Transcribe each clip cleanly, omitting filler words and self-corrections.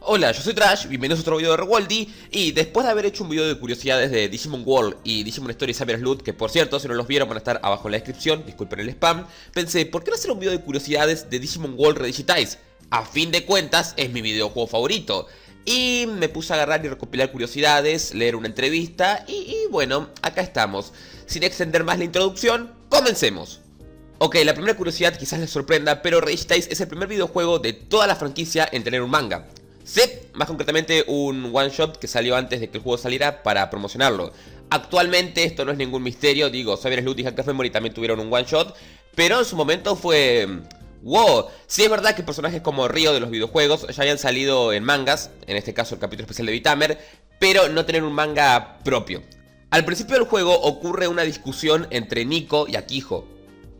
Hola, yo soy Trash, bienvenidos a otro video de Rewoldy. Y después de haber hecho un video de curiosidades de Digimon World y Digimon Story Cyber Sleuth, que por cierto, si no los vieron van a estar abajo en la descripción, disculpen el spam, pensé, ¿por qué no hacer un video de curiosidades de Digimon World Redigitize? A fin de cuentas, es mi videojuego favorito. Y me puse a agarrar y recopilar curiosidades, leer una entrevista y bueno, acá estamos. Sin extender más la introducción, comencemos. Ok, la primera curiosidad quizás les sorprenda, pero Redigitize es el primer videojuego de toda la franquicia en tener un manga. Sí, más concretamente un one shot que salió antes de que el juego saliera para promocionarlo. Actualmente esto no es ningún misterio, digo, Cyber Sleuth y Hack of Memory también tuvieron un one shot, pero en su momento fue... ¡wow! Sí es verdad que personajes como Ryo de los videojuegos ya habían salido en mangas, en este caso el capítulo especial de Vitamer, pero no tener un manga propio. Al principio del juego ocurre una discusión entre Nico y Akiho.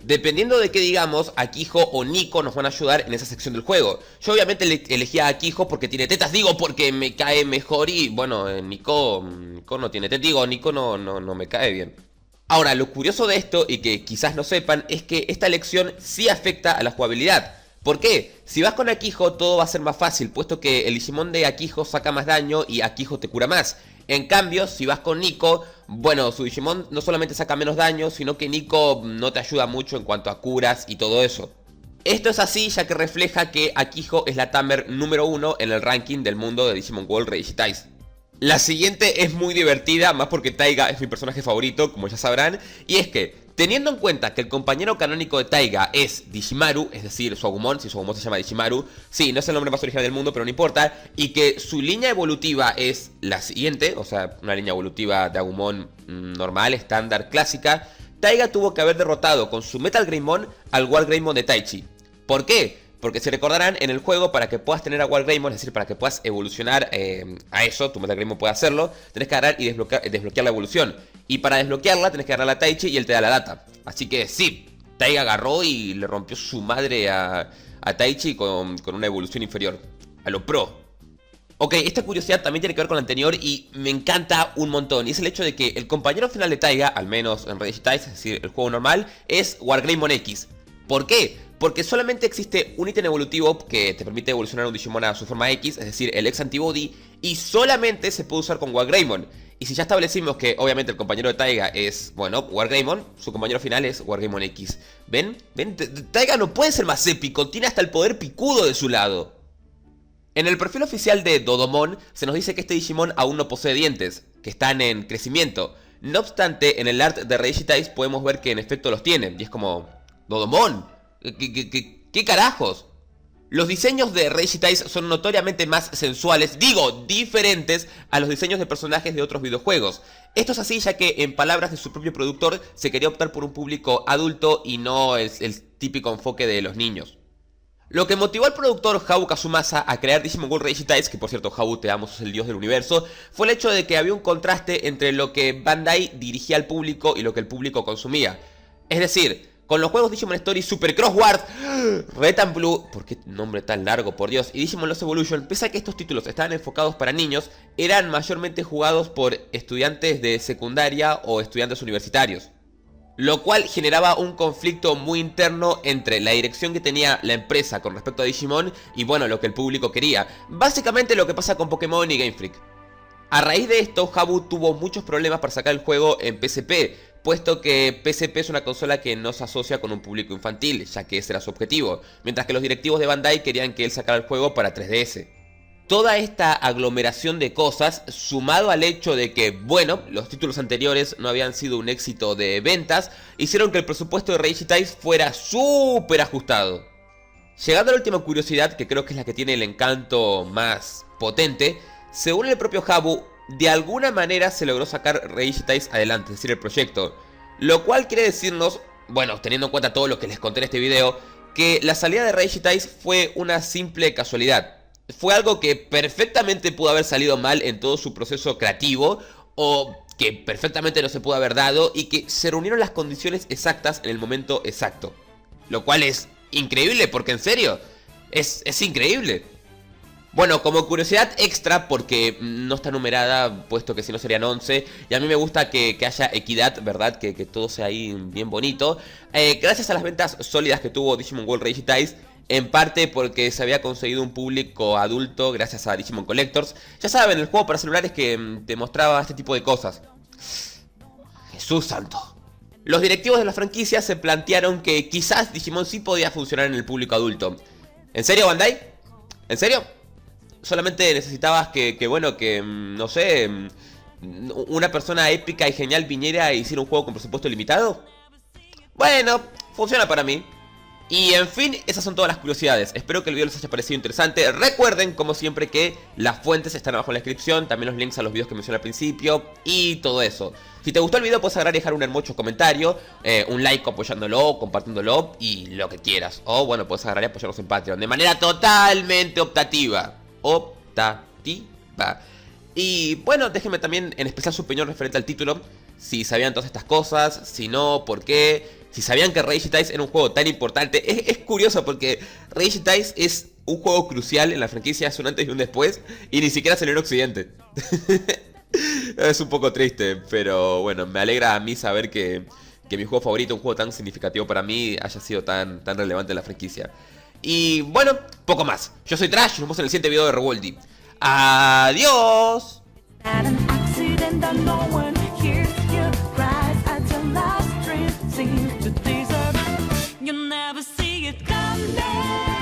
Dependiendo de qué digamos, Akiho o Nico nos van a ayudar en esa sección del juego. Yo obviamente elegí a Akiho porque tiene tetas, digo porque me cae mejor y bueno, Nico no tiene tetas, digo, Nico no me cae bien. Ahora, lo curioso de esto, y que quizás no sepan, es que esta elección sí afecta a la jugabilidad. ¿Por qué? Si vas con Akiho todo va a ser más fácil, puesto que el Digimon de Akiho saca más daño y Akiho te cura más. En cambio, si vas con Nico, bueno, su Digimon no solamente saca menos daño, sino que Nico no te ayuda mucho en cuanto a curas y todo eso. Esto es así ya que refleja que Akiho es la Tamer número 1 en el ranking del mundo de Digimon World Redigitize. La siguiente es muy divertida, más porque Taiga es mi personaje favorito, como ya sabrán, y es que, teniendo en cuenta que el compañero canónico de Taiga es Digimaru, es decir, su Agumon, si su Agumon se llama Digimaru, sí, no es el nombre más original del mundo, pero no importa, y que su línea evolutiva es la siguiente, o sea, una línea evolutiva de Agumon normal, estándar, clásica, Taiga tuvo que haber derrotado con su Metal Greymon al War Greymon de Taichi. ¿Por qué? Porque si recordarán, en el juego, para que puedas tener a War Greymon, es decir, para que puedas evolucionar a eso, tu Metal Greymon puede hacerlo, tenés que agarrar y desbloquear la evolución. Y para desbloquearla, tenés que agarrar a Taichi y él te da la data. Así que sí, Taiga agarró y le rompió su madre a Taichi con una evolución inferior. A lo pro. Ok, esta curiosidad también tiene que ver con la anterior y me encanta un montón. Y es el hecho de que el compañero final de Taiga, al menos en Redigitize, es decir, el juego normal, es War Greymon X. ¿Por qué? Porque solamente existe un ítem evolutivo que te permite evolucionar un Digimon a su forma X, es decir, el X Antibody, y solamente se puede usar con War Greymon. Y si ya establecimos que obviamente el compañero de Taiga es, bueno, War Greymon, su compañero final es War Greymon X. ¿Ven? ¿Ven? Taiga no puede ser más épico, tiene hasta el poder picudo de su lado. En el perfil oficial de Dodomon se nos dice que este Digimon aún no posee dientes, que están en crecimiento. No obstante, en el art de Redigitize podemos ver que en efecto los tiene, y es como... ¡Dodomon! ¿Qué carajos? Los diseños de Redigitize son notoriamente más sensuales, digo, diferentes a los diseños de personajes de otros videojuegos. Esto es así ya que, en palabras de su propio productor, se quería optar por un público adulto y no el típico enfoque de los niños. Lo que motivó al productor Habu Kazumasa a crear Digimon World Redigitize, que por cierto Habu te amo, sos el dios del universo, fue el hecho de que había un contraste entre lo que Bandai dirigía al público y lo que el público consumía. Es decir, con los juegos Digimon Story Super Crossword, Red and Blue, ¿por qué nombre tan largo, por Dios? Y Digimon Lost Evolution, pese a que estos títulos estaban enfocados para niños, eran mayormente jugados por estudiantes de secundaria o estudiantes universitarios. Lo cual generaba un conflicto muy interno entre la dirección que tenía la empresa con respecto a Digimon y bueno, lo que el público quería. Básicamente lo que pasa con Pokémon y Game Freak. A raíz de esto, Habu tuvo muchos problemas para sacar el juego en PSP, puesto que PSP es una consola que no se asocia con un público infantil, ya que ese era su objetivo, mientras que los directivos de Bandai querían que él sacara el juego para 3DS. Toda esta aglomeración de cosas, sumado al hecho de que, bueno, los títulos anteriores no habían sido un éxito de ventas, hicieron que el presupuesto de Redigitize fuera súper ajustado. Llegando a la última curiosidad, que creo que es la que tiene el encanto más potente, según el propio Habu, de alguna manera se logró sacar Redigitize adelante, es decir, el proyecto. Lo cual quiere decirnos, bueno, teniendo en cuenta todo lo que les conté en este video, que la salida de Redigitize fue una simple casualidad. Fue algo que perfectamente pudo haber salido mal en todo su proceso creativo, o que perfectamente no se pudo haber dado, y que se reunieron las condiciones exactas en el momento exacto. Lo cual es increíble, porque en serio, es increíble. Bueno, como curiosidad extra, porque no está numerada, puesto que si no serían 11, y a mí me gusta que haya equidad, ¿verdad? Que todo sea ahí bien bonito. Gracias a las ventas sólidas que tuvo Digimon World Redigitize, en parte porque se había conseguido un público adulto gracias a Digimon Collectors. Ya saben, el juego para celulares que te mostraba este tipo de cosas. Jesús santo. Los directivos de la franquicia se plantearon que quizás Digimon sí podía funcionar en el público adulto. ¿En serio, Bandai? ¿En serio? Solamente necesitabas no sé, una persona épica y genial viniera e hiciera un juego con presupuesto limitado. Bueno, funciona para mí. Y en fin, esas son todas las curiosidades. Espero que el video les haya parecido interesante. Recuerden, como siempre, que las fuentes están abajo en la descripción. También los links a los videos que mencioné al principio y todo eso. Si te gustó el video, puedes agarrar y dejar un hermoso comentario, un like apoyándolo, compartiéndolo y lo que quieras. O bueno, puedes agarrar y apoyarnos en Patreon de manera totalmente optativa. Optativa. Y bueno, déjenme también en especial su opinión referente al título. Si sabían todas estas cosas, si no, ¿por qué? Si sabían que Rage Dice era un juego tan importante. Es curioso porque Rage Dice es un juego crucial en la franquicia, es un antes y un después, y ni siquiera salió en Occidente. Es un poco triste, pero bueno, me alegra a mí saber que mi juego favorito, un juego tan significativo para mí, haya sido tan relevante en la franquicia. Y bueno, poco más. Yo soy Trash y nos vemos en el siguiente video de Revoldy. ¡Adiós! You'll never see it coming.